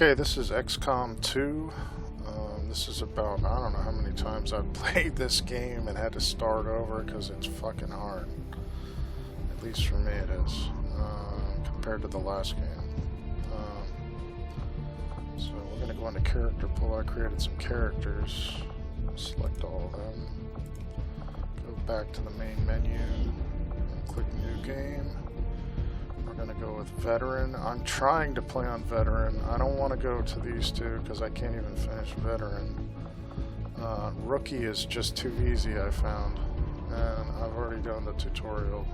Okay, this is XCOM2. This is about, I don't know how many times I've played this game and had to start over because it's fucking hard. At least for me it is, compared to the last game. So we're going to go into character pool. I created some characters. Select all of them. Go back to the main menu. And click new game. We're going to go with veteran. I'm trying to play on veteran. I don't want to go to these two because I can't even finish veteran. Rookie is just too easy, I found. And I've already done the tutorial.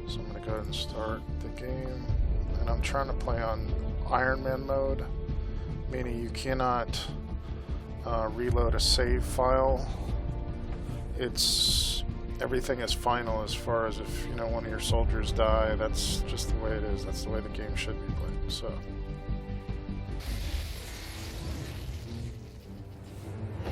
So I'm going to go ahead and start the game. And I'm trying to play on Iron Man mode, meaning you cannot reload a save file. Everything is final as far as if, you know, one of your soldiers die. That's just the way it is. That's the way the game should be played. So.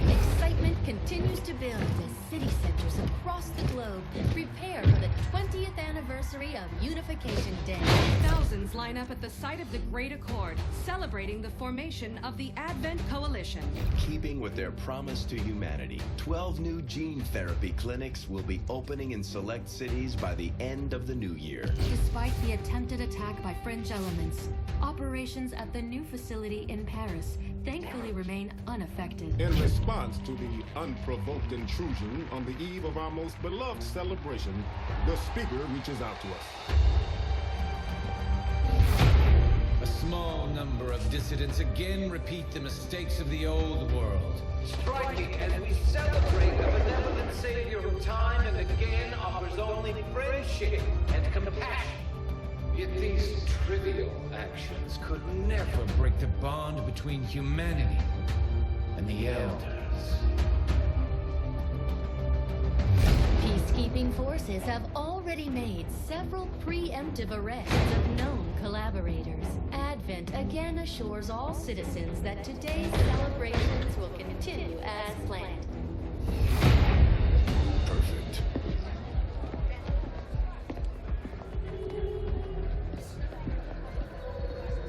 Excitement continues to build as city centers across the globe prepare for the 20th anniversary of Unification Day. Thousands line up at the site of the Great Accord, celebrating the formation of the Advent Coalition. In keeping with their promise to humanity, 12 new gene therapy clinics will be opening in select cities by the end of the new year. Despite the attempted attack by French elements, operations at the new facility in Paris thankfully remain unaffected. In response to the unprovoked intrusion on the eve of our most beloved celebration, the speaker reaches out to us. A small number of dissidents again repeat the mistakes of the old world. Striking as we celebrate the benevolent savior who time and again offers only friendship and compassion. Yet these trivial actions could never break the bond between humanity and the Elders. Peacekeeping forces have already made several preemptive arrests of known collaborators. Advent again assures all citizens that today's celebrations will continue as planned. Perfect.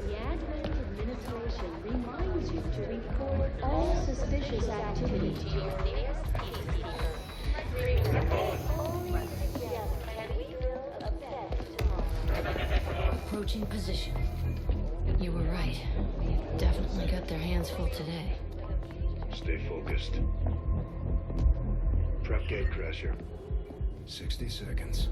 The Advent administration reminds you to report all suspicious activity to your nearest PDC. Approaching position. You were right. Definitely got their hands full today. Stay focused. Prep gate crasher. 60 seconds.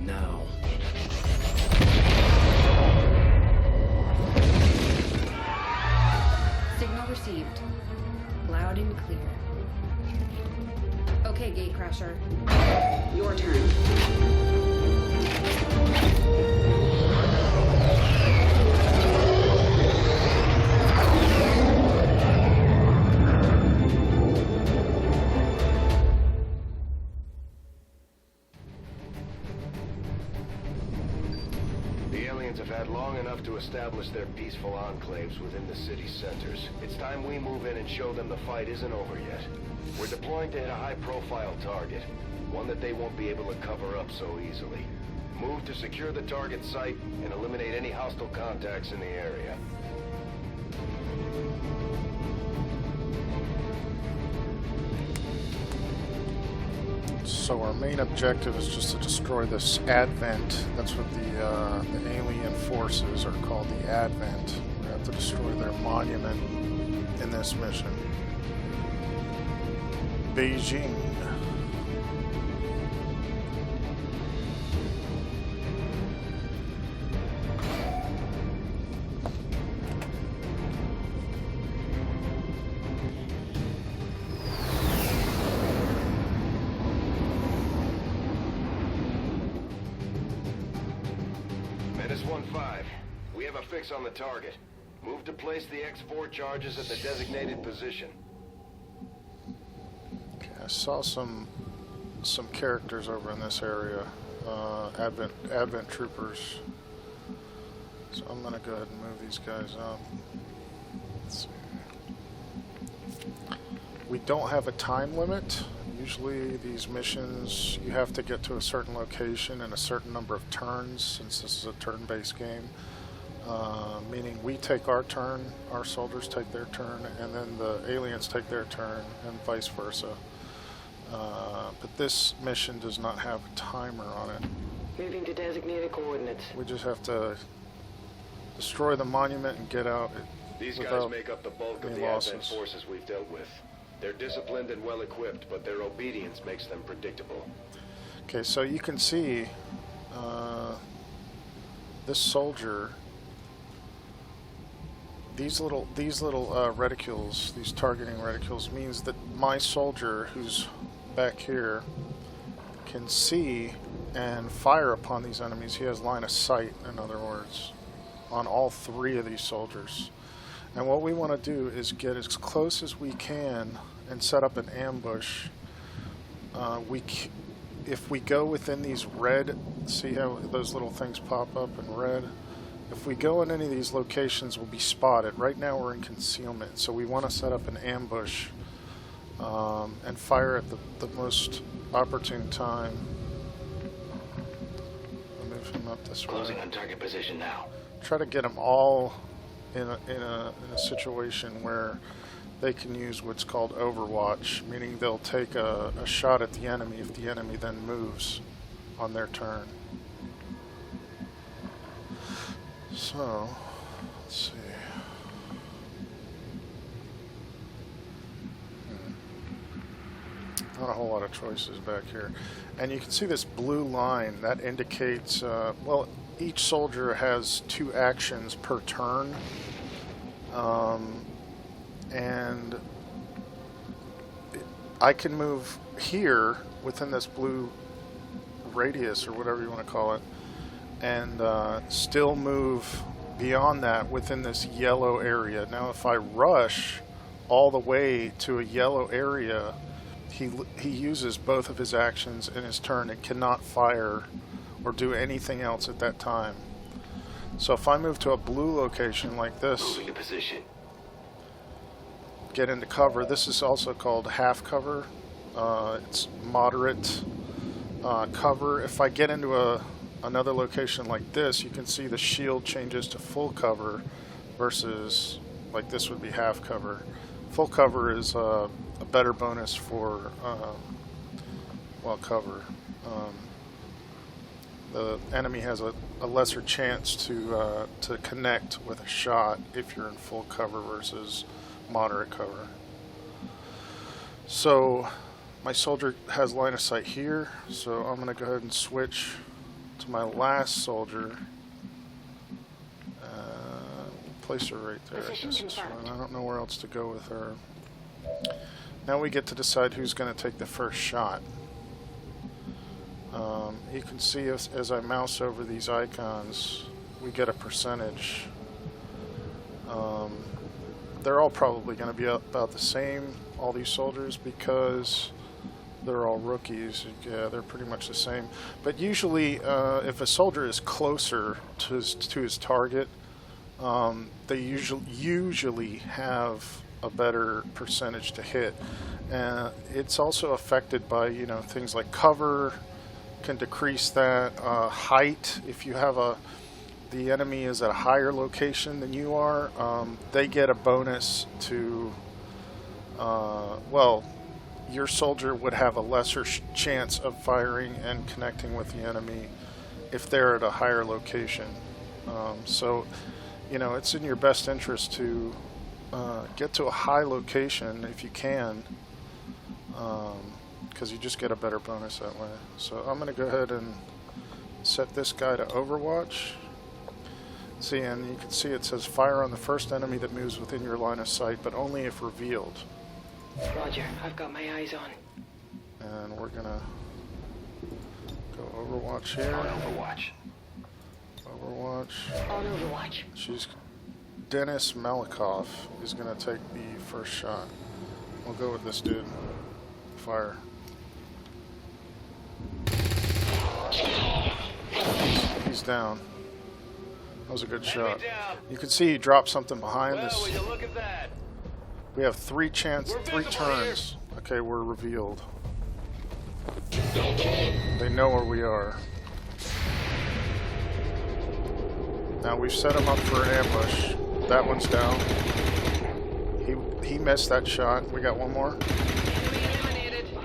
Now. Signal received. Loud and clear. Okay, Gatecrasher. Your turn. The aliens have had long enough to establish their peaceful enclaves within the city centers. It's time we move in and show them the fight isn't over yet. We're deploying to hit a high-profile target, one that they won't be able to cover up so easily. Move to secure the target site and eliminate any hostile contacts in the area. So our main objective is just to destroy this Advent. That's what the alien forces are called, the Advent. We have to destroy their monument in this mission. Beijing. Menace 1-5. We have a fix on the target. Move to place the X4 charges at the designated position. Okay, I saw some characters over in this area, Advent troopers. So I'm gonna go ahead and move these guys up. Let's see. We don't have a time limit. Usually these missions, you have to get to a certain location in a certain number of turns, since this is a turn-based game. Meaning we take our turn, our soldiers take their turn, and then the aliens take their turn, and vice versa. But this mission does not have a timer on it. Moving to designated coordinates. We just have to destroy the monument and get out. These guys make up the bulk of the losses. Advent forces we've dealt with. They're disciplined and well equipped, but their obedience makes them predictable. Okay, so you can see this soldier. These little reticules, these targeting reticules, means that my soldier, who's back here, can see and fire upon these enemies. He has line of sight, in other words, on all three of these soldiers. And what we want to do is get as close as we can and set up an ambush. If we go within these red, see how those little things pop up in red? If we go in any of these locations, we'll be spotted. Right now we're in concealment, so we want to set up an ambush and fire at the most opportune time. I'll move him up this way. Closing on target position now. Try to get them all in a situation where they can use what's called overwatch, meaning they'll take a shot at the enemy if the enemy then moves on their turn. So, let's see. Not a whole lot of choices back here. And you can see this blue line that indicates, well, each soldier has 2 actions per turn. And I can move here within this blue radius, or whatever you want to call it, and still move beyond that within this yellow area. Now if I rush all the way to a yellow area, he uses both of his actions in his turn and cannot fire or do anything else at that time. So if I move to a blue location like this, Moving to position. get into cover, this is also called half cover. It's moderate cover. If I get into another location like this, you can see the shield changes to full cover versus, like, this would be half cover. Full cover is a better bonus for well, cover. The enemy has a lesser chance to connect with a shot if you're in full cover versus moderate cover. So my soldier has line of sight here, so I'm going to go ahead and switch to my last soldier. Place her right there. I guess this one. I don't know where else to go with her. Now we get to decide who's going to take the first shot. You can see as I mouse over these icons, we get a percentage. They're all probably going to be about the same, all these soldiers, because they're all rookies. Yeah, they're pretty much the same. But usually, if a soldier is closer to his target, they usually have a better percentage to hit. It's also affected by, you know, things like cover can decrease that. Height, if you have the enemy is at a higher location than you are, they get a bonus to, well, your soldier would have a lesser chance of firing and connecting with the enemy if they're at a higher location. So, you know, it's in your best interest to get to a high location if you can, because you just get a better bonus that way. So I'm going to go ahead and set this guy to Overwatch. See, and you can see it says fire on the first enemy that moves within your line of sight, but only if revealed. Roger, I've got my eyes on. And we're going to go Overwatch here. On Overwatch. Overwatch. On Overwatch. She's Dennis Malikov is going to take the first shot. We'll go with this dude. Fire. He's down. That was a good shot. You can see he dropped something behind this. Will you look at that? We have three turns. Okay, we're revealed. They know where we are. Now we've set him up for an ambush. That one's down. He missed that shot. We got one more.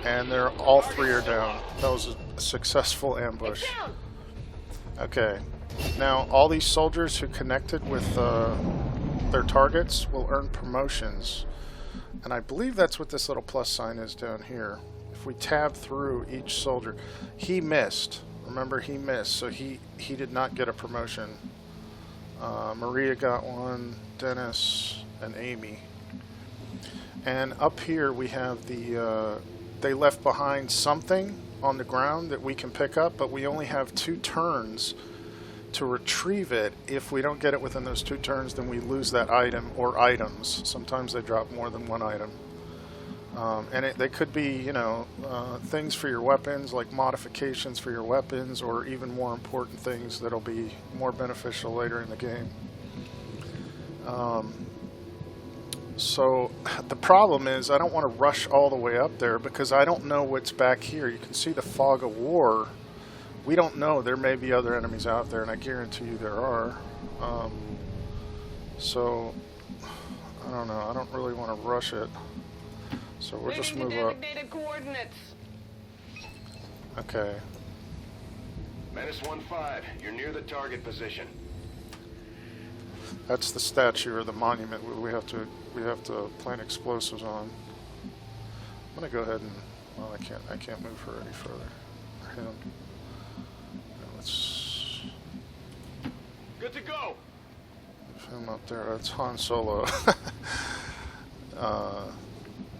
And all three are down. That was a successful ambush. Okay. Now all these soldiers who connected with their targets will earn promotions. And I believe that's what this little plus sign is down here. If we tab through each soldier, he missed. Remember, he missed, so he did not get a promotion. Maria got one, Dennis, and Amy. And up here we have the, they left behind something on the ground that we can pick up, but we only have 2 turns to retrieve it. If we don't get it within those 2 turns, then we lose that item or items. Sometimes they drop more than one item. And they could be, you know, things for your weapons, like modifications for your weapons, or even more important things that'll be more beneficial later in the game. So the problem is I don't want to rush all the way up there because I don't know what's back here. You can see the fog of war. We don't know. There may be other enemies out there, and I guarantee you there are. So I don't know. I don't really want to rush it. So we'll just move up. Okay. Menace 1-5, you're near the target position. That's the statue or the monument we have to plant explosives on. I'm gonna go ahead and, well, I can't move her any further. Or him. Let's Good to go. move him up there. That's Han Solo.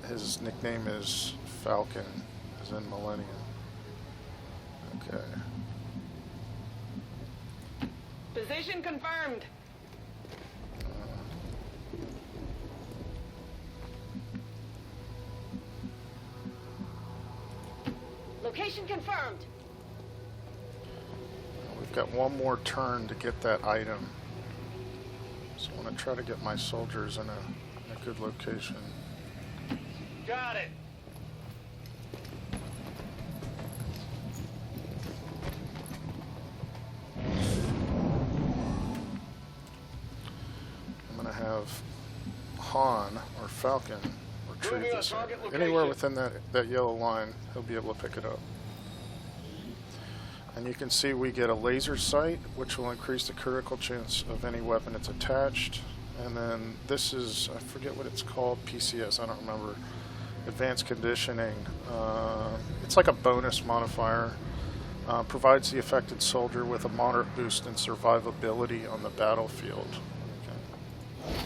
His nickname is Falcon, as in Millennium. Okay. Position confirmed. Location confirmed. We've got one more turn to get that item. So I want to try to get my soldiers in a good location. Got it. I'm going to have Han, or Falcon, retrieve this. Anywhere within that yellow line, he'll be able to pick it up. And you can see we get a laser sight, which will increase the critical chance of any weapon that's attached. And then this is, I forget what it's called, PCS, I don't remember. Advanced Conditioning. It's like a bonus modifier. Provides the affected soldier with a moderate boost in survivability on the battlefield. Okay.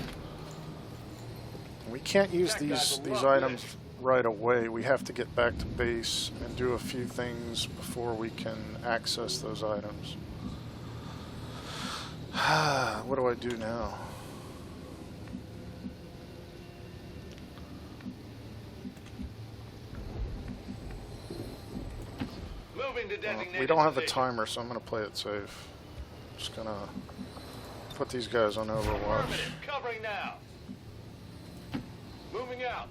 We can't use these items right away. We have to get back to base and do a few things before we can access those items. What do I do now? We don't have a timer, so I'm going to play it safe. Just going to put these guys on Overwatch. Covering now. Moving out.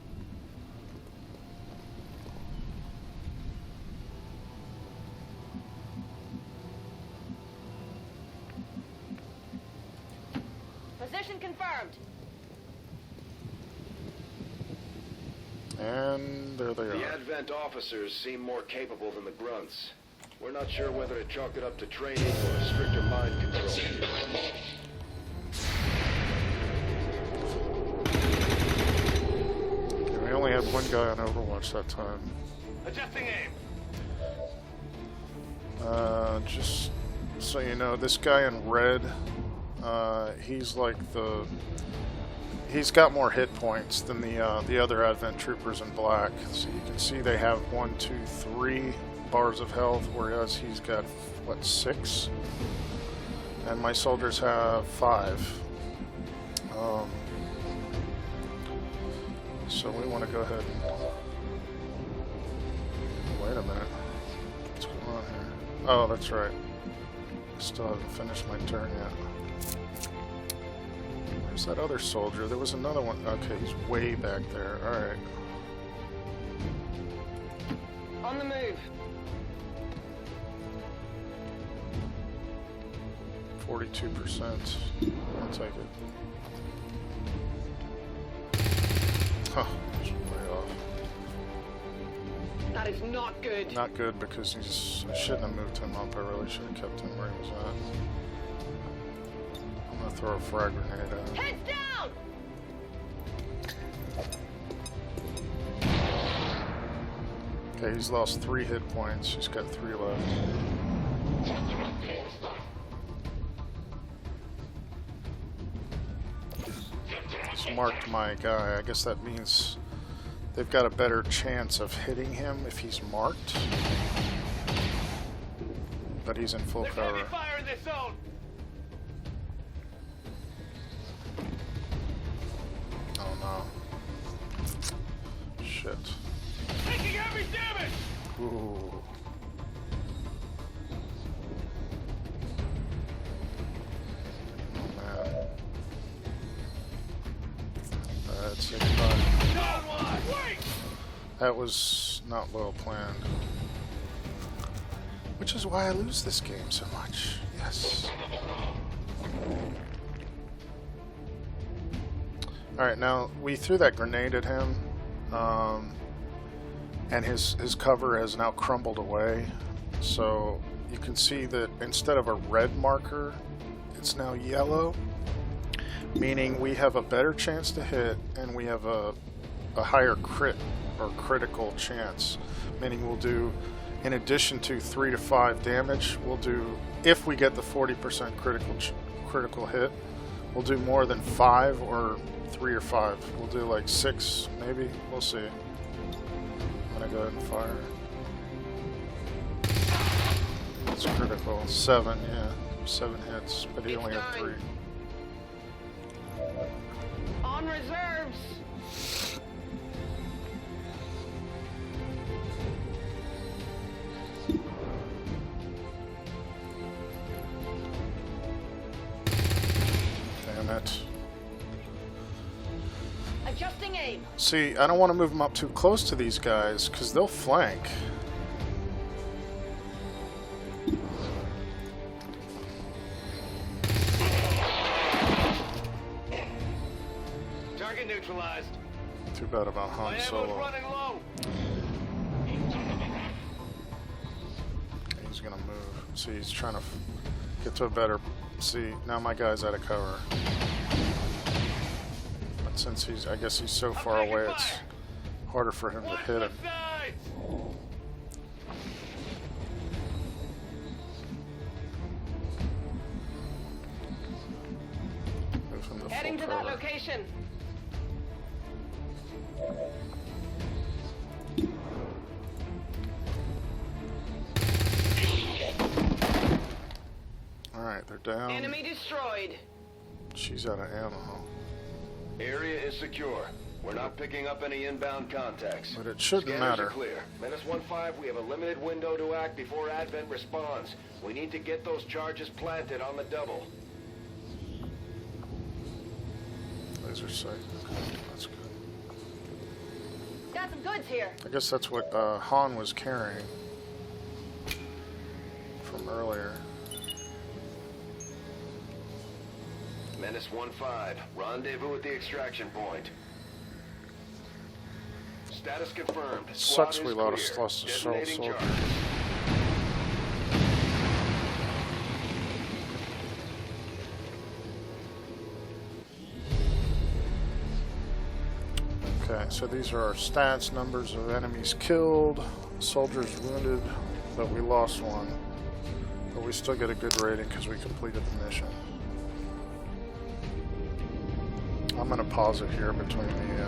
Position confirmed. And there they are. The Advent officers seem more capable than the grunts. We're not sure whether to chalk it up to training or a stricter mind control. Okay, we only had one guy on Overwatch that time. Adjusting aim. Just so you know, this guy in red, he's like he's got more hit points than the other Advent troopers in black. So you can see they have 1, 2, 3 bars of health, whereas he's got, what, 6? And my soldiers have 5. So we want to go ahead and... Wait a minute. What's going on here? Oh, that's right. Still haven't finished my turn yet. Where's that other soldier? There was another one. Okay, he's way back there. Alright. On the move. 42%. I'll take it. Huh, it's way off. That is not good. Not good because he's... I shouldn't have moved him up. I really should have kept him where he was at. I'm gonna throw a frag grenade at him. Heads down! Okay, he's lost 3 hit points. He's got 3 left. He's marked my guy. I guess that means they've got a better chance of hitting him if he's marked. But he's in full cover. Fire in this zone. Oh no. Shit. Taking heavy damage. Ooh. Oh man. That's 65. Wait! That was not well planned. Which is why I lose this game so much. Yes. Alright, now we threw that grenade at him. And his cover has now crumbled away. So you can see that instead of a red marker, it's now yellow. Meaning we have a better chance to hit and we have a higher crit or critical chance. Meaning we'll do, in addition to 3 to 5 damage, we'll do, if we get the 40% critical hit, we'll do more than 5 or 3 or 5. We'll do like 6 maybe. We'll see. I'm gonna go ahead and fire. It's critical. 7, yeah. 7 hits, but he only had 3. On reserves. Damn it. Adjusting aim. See, I don't want to move them up too close to these guys, because they'll flank. Target neutralized. Too bad about Han My ammo's Solo. running low. He's gonna move. See, he's trying to get to a better... See, now my guy's out of cover. But since he's... I guess he's so far away, it's harder for him to hit him. Move him to Heading full to that cover. location. Alright, they're down. Enemy destroyed. She's out of ammo. Area is secure. We're not picking up any inbound contacts. But it shouldn't Scanners matter. are clear. Menace 1-5, we have a limited window to act before Advent responds. We need to get those charges planted on the double. Laser sight. Okay, that's good. Got some goods here. I guess that's what Han was carrying from earlier. Menace 1-5, rendezvous at the extraction point. Status confirmed. Sucks Squad we is lost clear. a soul Detonating soldier. charges. Okay, so these are our stats, numbers of enemies killed, soldiers wounded, but we lost one. But we still get a good rating because we completed the mission. I'm going to pause it here between the